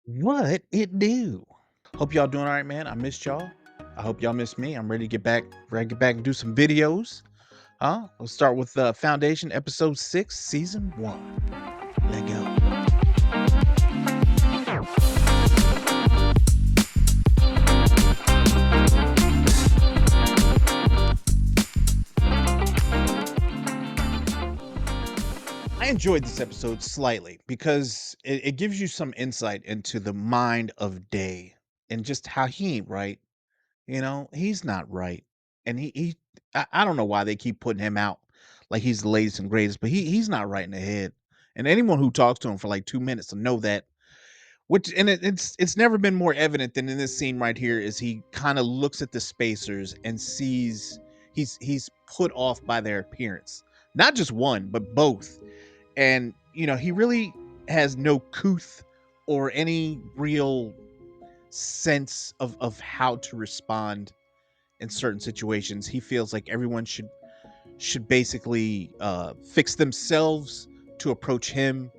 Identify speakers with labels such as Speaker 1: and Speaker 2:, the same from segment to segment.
Speaker 1: What it do? Hope y'all doing all right, man. I missed y'all. I hope y'all missed me. I'm ready to get back, and do some videos. Let's start with Foundation episode 6, season 1. Let go. I enjoyed this episode slightly because it gives you some insight into the mind of Day and just how he ain't right. He's not right. And I don't know why they keep putting him out like he's the latest and greatest, but he's not right in the head. And anyone who talks to him for like 2 minutes will know that. Which and it's never been more evident than in this scene right here. Is he kind of looks at the spacers and sees he's put off by their appearance. Not just one, but both. And he really has no couth or any real sense of how to respond in certain situations. He feels like everyone should basically fix themselves to approach him.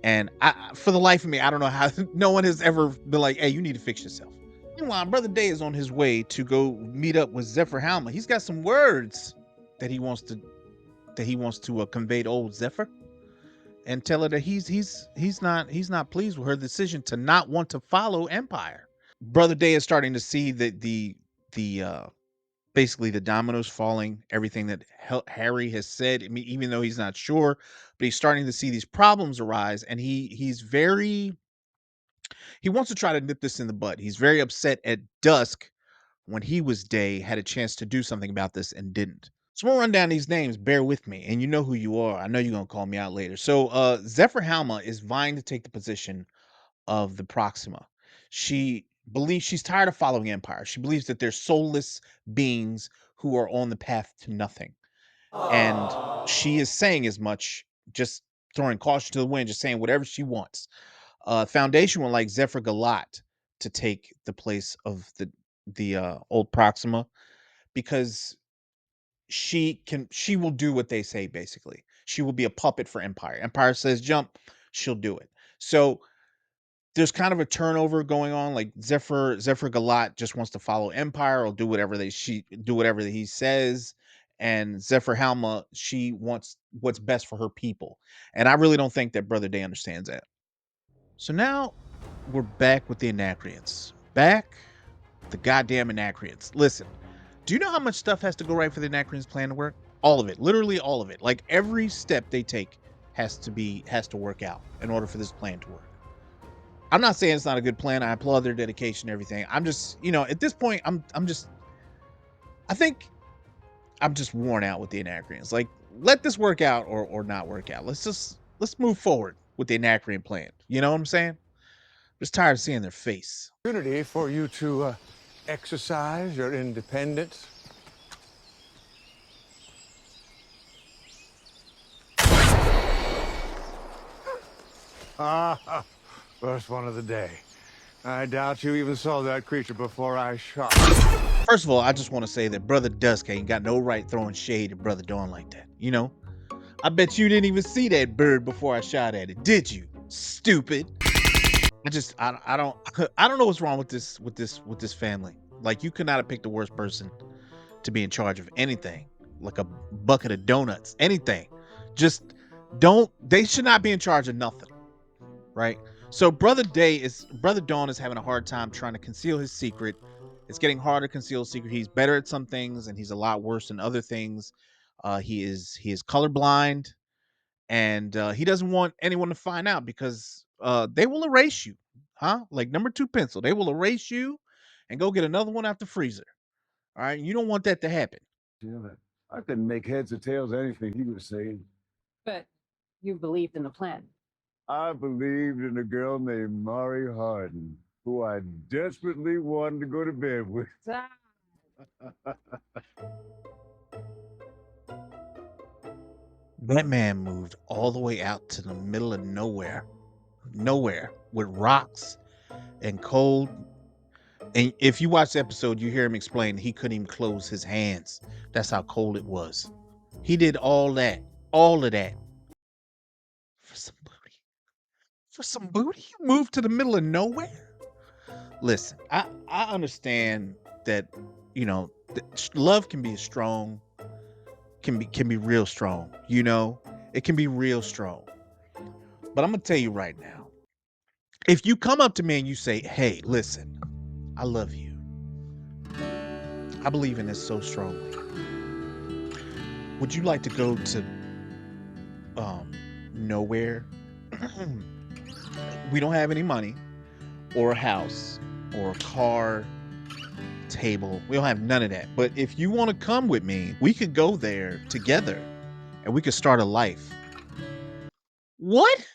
Speaker 1: And for the life of me, I don't know how no one has ever been like, "Hey, you need to fix yourself." Meanwhile, Brother Day is on his way to go meet up with Zephyr Halima. He's got some words that he wants to convey to old Zephyr and tell her that he's not pleased with her decision to not want to follow Empire. Brother Day is starting to see that the basically the dominoes falling, everything that Harry has said. I mean, even though he's not sure, but he's starting to see these problems arise, and he wants to try to nip this in the bud. He's very upset at Dusk when he was Day, had a chance to do something about this and didn't. So I'm gonna run down these names. Bear with me, and you know who you are. I know you're gonna call me out later. So Zephyr Halma is vying to take the position of the Proxima. She believes she's tired of following Empire. She believes that they're soulless beings who are on the path to nothing. And she is saying as much, just throwing caution to the wind, just saying whatever she wants. Foundation would like Zephyr Galat to take the place of the old Proxima because she will do what they say. Basically, she will be a puppet for Empire. Empire says jump, she'll do it. So there's kind of a turnover going on. Like Zephyr Galat just wants to follow Empire or do whatever she do whatever that he says. And Zephyr Halma, she wants what's best for her people. And I really don't think that Brother Day understands that. So now we're back with the Anacreants. Back with the goddamn Anacreants. Listen, do you know how much stuff has to go right for the Anacreants plan to work? All of it. Literally all of it. Like every step they take has to work out in order for this plan to work. I'm not saying it's not a good plan. I applaud their dedication and everything. I'm just, at this point, I think I'm just worn out with the Anacreants. Like, let this work out or not work out. Let's move forward with the Anacreant plan. You know what I'm saying? I'm just tired of seeing their face.
Speaker 2: Opportunity for you to exercise your independence. Ah, first one of the day. I doubt you even saw that creature before I shot.
Speaker 1: First of all, I just want to say that Brother Dusk ain't got no right throwing shade at Brother Dawn like that. I bet you didn't even see that bird before I shot at it, did you? Stupid. I don't I don't know what's wrong with this family. Like you could not have picked the worst person to be in charge of anything, like a bucket of donuts, anything. Just don't they should not be in charge of nothing, right? So Brother Dawn is having a hard time trying to conceal his secret. It's getting harder to conceal his secret. He's better at some things and he's a lot worse than other things. He is colorblind and he doesn't want anyone to find out because they will erase you, huh? Like number two pencil, they will erase you and go get another one out the freezer. All right, you don't want that to happen.
Speaker 3: Yeah, I couldn't make heads or tails of anything he was saying.
Speaker 4: But you believed in the plan.
Speaker 3: I believed in a girl named Mari Harden, who I desperately wanted to go to bed with.
Speaker 4: Ah.
Speaker 1: That man moved all the way out to the middle of nowhere with rocks and cold. And if you watch the episode, you hear him explain he couldn't even close his hands. That's how cold it was. He did all of that for some booty. For some booty, you moved to the middle of nowhere? Listen, I understand that, you know, love can be strong, can be real strong, you know? It can be real strong. But I'm gonna tell you right now, if you come up to me and you say, "Hey, listen, I love you. I believe in this so strongly. Would you like to go to nowhere? We don't have any money or a house or a car, table. We don't have none of that. But if you want to come with me, we could go there together and we could start a life." What?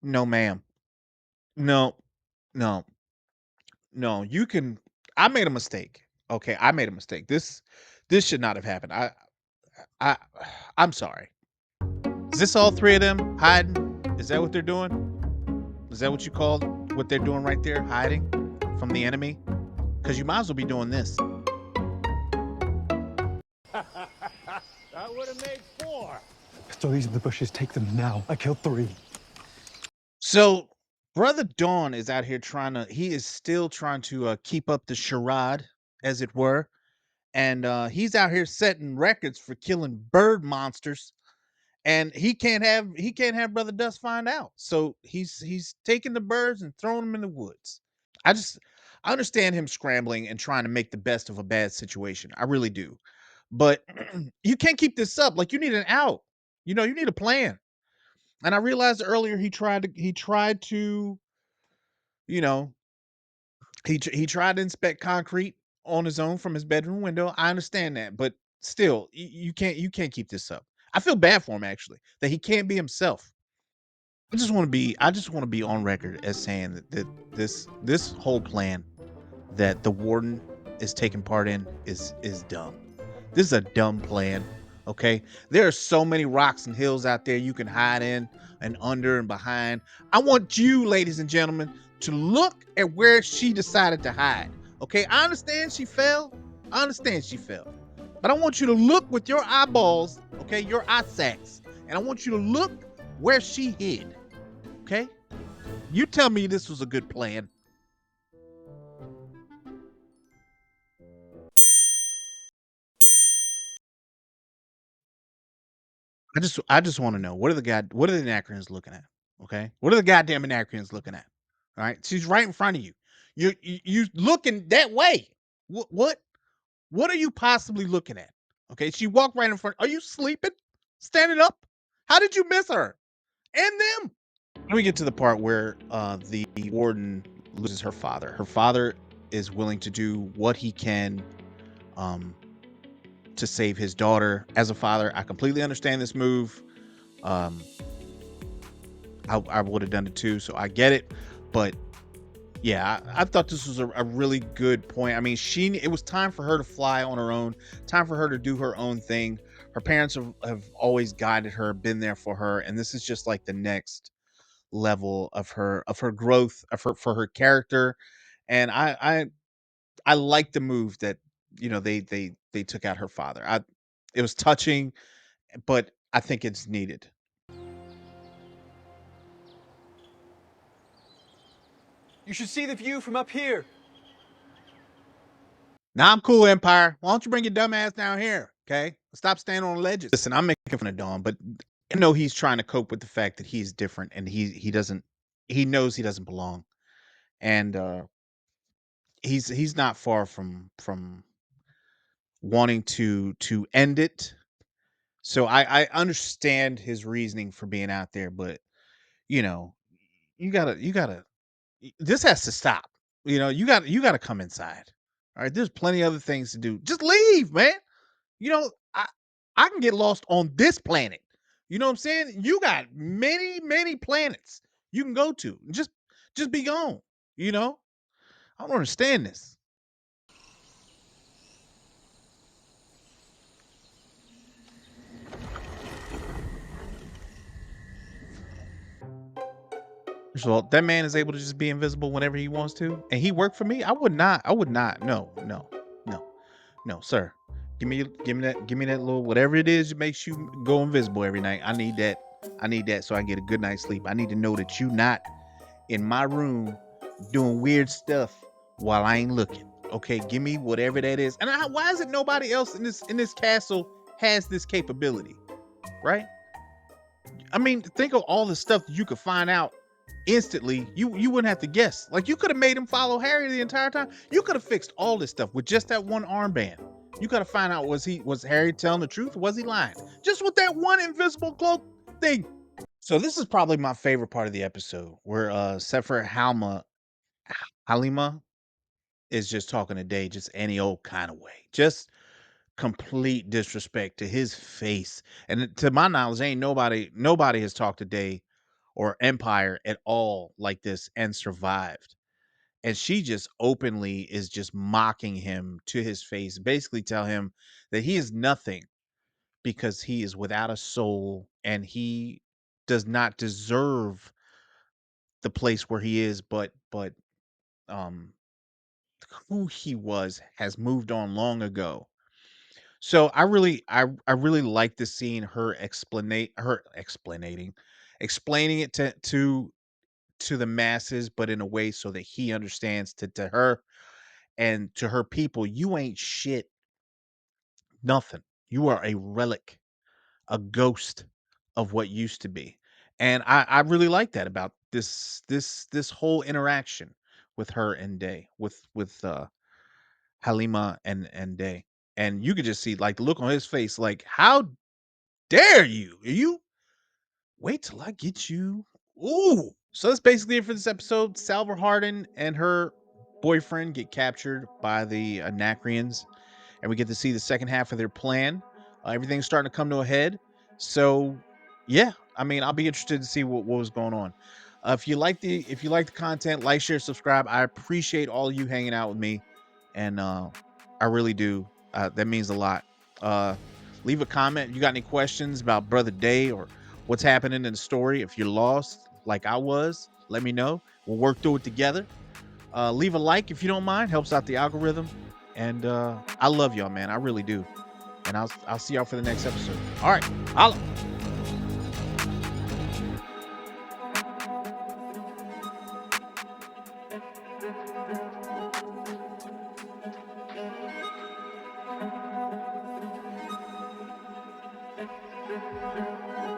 Speaker 1: No, ma'am. No, no, no. You can. I made a mistake. Okay, I made a mistake. This should not have happened. I I'm sorry. Is this all three of them hiding? Is that what they're doing? Is that what you call what they're doing right there? Hiding from the enemy? Because you might as well be doing this.
Speaker 2: That would have made 4.
Speaker 5: So these are the bushes. Take them now. I killed 3.
Speaker 1: So Brother Dawn is out here he is still trying to keep up the charade, as it were. And he's out here setting records for killing bird monsters. And he can't have Brother Dust find out. So he's taking the birds and throwing them in the woods. I just I understand him scrambling and trying to make the best of a bad situation. I really do. But you can't keep this up. Like, you need an out. You know, you need a plan. And I realized earlier he tried to, you know, he tried to inspect concrete on his own from his bedroom window. I understand that, but still, you can't keep this up. I feel bad for him, actually, that he can't be himself. I just want to be on record as saying that this whole plan that the warden is taking part in is dumb. This is a dumb plan. Okay, there are so many rocks and hills out there you can hide in and under and behind. I want you, ladies and gentlemen, to look at where she decided to hide. Okay, I understand she fell. I understand she fell, but I want you to look with your eyeballs. Okay, your eye sacs, and I want you to look where she hid. Okay, you tell me this was a good plan. I just want to know, what are the Anacreons looking at? Okay, what are the goddamn Anacreons looking at? All right, she's right in front of you. You looking that way? What are you possibly looking at? Okay, she walked right in front. Are you sleeping? Standing up? How did you miss her and them? Let me get to the part where the warden loses her father. Her father is willing to do what he can um, to save his daughter. As a father, I completely understand this move. Um, I would have done it too, so I get it. But yeah, I thought this was a really good point. I mean, it was time for her to fly on her own, time for her to do her own thing. Her parents have always guided her, been there for her, and this is just like the next level of her growth, of her for her character. And I like the move that, they took out her father. It was touching, but I think it's needed.
Speaker 5: You should see the view from up here.
Speaker 1: Now I'm cool, Empire. Why don't you bring your dumb ass down here? Okay, stop standing on ledges. Listen, I'm making fun of Dawn, but I know he's trying to cope with the fact that he's different and he knows he doesn't belong, and he's not far from wanting to end it. So I understand his reasoning for being out there, but you know, you gotta this has to stop. You gotta come inside. All right, there's plenty of other things to do. Just leave, man. You know, I can get lost on this planet. You know what I'm saying? You got many, many planets you can go to. Just be gone. You know? I don't understand this. First of all, that man is able to just be invisible whenever he wants to, and he worked for me. I would not. I would not. No, no, no, no, sir. Give me that. Give me that little whatever it is that makes you go invisible every night. I need that. I need that so I can get a good night's sleep. I need to know that you not in my room doing weird stuff while I ain't looking. Okay, give me whatever that is. And why is it nobody else in this castle has this capability, right? I mean, think of all the stuff that you could find out instantly. You wouldn't have to guess. Like you could have made him follow Harry the entire time. You could have fixed all this stuff with just that one armband. You got to find out was Harry telling the truth or was he lying? Just with that one invisible cloak thing. So this is probably my favorite part of the episode, where Sefer Halima is just talking to Day just any old kind of way. Just complete disrespect to his face. And to my knowledge, ain't nobody has talked to Day or Empire at all like this and survived. And she just openly is just mocking him to his face, basically tell him that he is nothing because he is without a soul and he does not deserve the place where he is, but um who he was has moved on long ago. So I really like the scene, her explaining it to the masses, but in a way so that he understands to her and to her people, you ain't shit, nothing. You are a relic, a ghost of what used to be. And I really like that about this whole interaction with her and Day, with Halima and Day. And you could just see like the look on his face, like, how dare you? You wait till I get you. Ooh. So that's basically it for this episode. Salvor Hardin and her boyfriend get captured by the Anacreans, and we get to see the second half of their plan. Everything's starting to come to a head. So, yeah, I mean, I'll be interested to see what was going on. If you like the content, like, share, subscribe. I appreciate all you hanging out with me, and I really do. That means a lot. Uh, Leave a comment. If you got any questions about Brother Day or what's happening in the story? If you're lost, like I was, let me know. We'll work through it together. Leave a like if you don't mind. Helps out the algorithm. And I love y'all, man. I really do. And I'll see y'all for the next episode. All right. Holla.